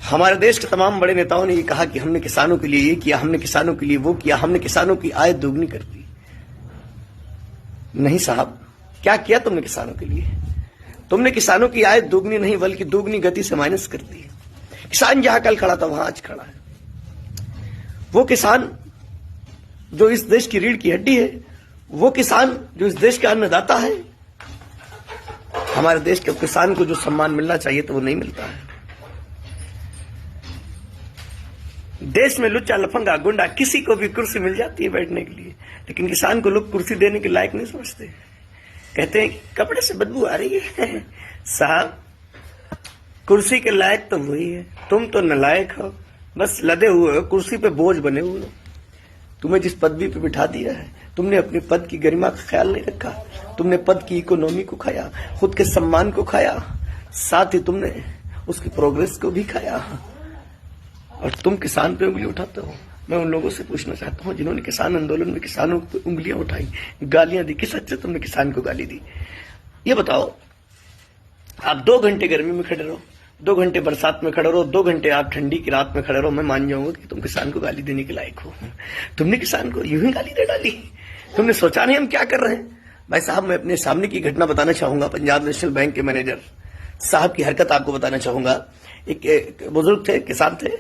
हमारे देश के तमाम बड़े नेताओं ने ये कहा कि हमने किसानों के लिए ये किया, हमने किसानों के लिए वो किया, हमने किसानों की आय दोगुनी कर दी। नहीं साहब, क्या किया तुमने किसानों के लिए? तुमने किसानों की आय दोगुनी नहीं बल्कि दोगुनी गति से माइनस कर दी। किसान जहां कल खड़ा था वहां आज खड़ा है। वो किसान जो इस देश की रीढ़ की हड्डी है, वो किसान जो इस देश का अन्नदाता है, हमारे देश के किसान को जो सम्मान मिलना चाहिए तो वो नहीं मिलता है। देश में लुच्चा लफंगा गुंडा किसी को भी कुर्सी मिल जाती है बैठने के लिए, लेकिन किसान को लोग कुर्सी देने के लायक नहीं समझते। कहते हैं कपड़े से बदबू आ रही है। साहब, कुर्सी के लायक तो वही है, तुम तो नालायक हो, बस लदे हुए हो, कुर्सी पे बोझ बने हुए हो। तुम्हें जिस पदवी पे बिठा दिया है, तुमने अपने पद की गरिमा का ख्याल नहीं रखा। तुमने पद की इकोनॉमी को खाया, खुद के सम्मान को खाया, साथ ही तुमने उसकी प्रोग्रेस को भी खाया, और तुम किसान पे उंगली उठाते हो। मैं उन लोगों से पूछना चाहता हूं जिन्होंने किसान आंदोलन में किसानों पे उंगलियां उठाई, गालियां दी, किस हद से तुमने किसान को गाली दी? ये बताओ। आप 2 घंटे गर्मी में खड़े रहो, 2 घंटे बरसात में खड़े रहो, 2 घंटे आप ठंडी की रात में खड़े रहो, मैं मान जाऊंगा कि तुम किसान को गाली देने के लायक हो। तुमने किसान को यूं ही गाली दे डाली। तुमने सोचा नहीं हम क्या कर रहे हैं? भाई साहब, मैं अपने सामने की घटना बताना चाहूंगा। पंजाब नेशनल बैंक के मैनेजर साहब की हरकत आपको बताना चाहूंगा। एक बुजुर्ग थे, किसान थे,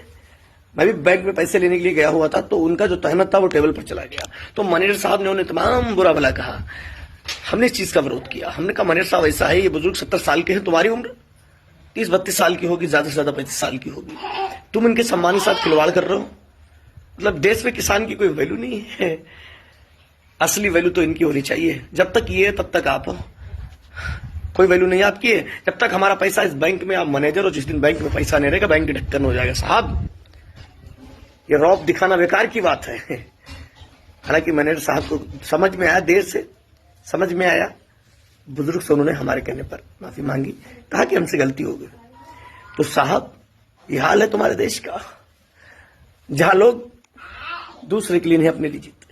मैं भी बैंक में पैसे लेने के लिए गया हुआ था, तो उनका जो तहमत था वो टेबल पर चला गया। तो मैनेजर साहब ने उन्हें तमाम बुरा भला कहा। हमने इस चीज का विरोध किया। हमने कहा मैनेजर साहब ऐसा है, ये बुजुर्ग 70 साल के हैं, तुम्हारी उम्र 30-32 साल की होगी, ज्यादा से ज्यादा 35 साल की होगी। तुम इनके सम्मान के साथ खिलवाड़ कर रहे हो। मतलब देश में किसान की कोई वैल्यू नहीं है। असली वैल्यू तो इनकी होनी चाहिए। जब तक ये तब तक आप हो, कोई वैल्यू नहीं आपकी है। जब तक हमारा पैसा इस बैंक में, आप मैनेजर हो, जिस दिन बैंक में पैसा नहीं रहेगा बैंक ढक्कन हो जाएगा। साहब, ये रौब दिखाना बेकार की बात है। हालांकि मैनेजर साहब को समझ में आया, देर से समझ में आया। बुजुर्ग से उन्होंने हमारे कहने पर माफी मांगी, कहा कि हमसे गलती हो गई। तो साहब, ये हाल है तुम्हारे देश का, जहां लोग दूसरे के लिए नहीं अपने लिए जीते।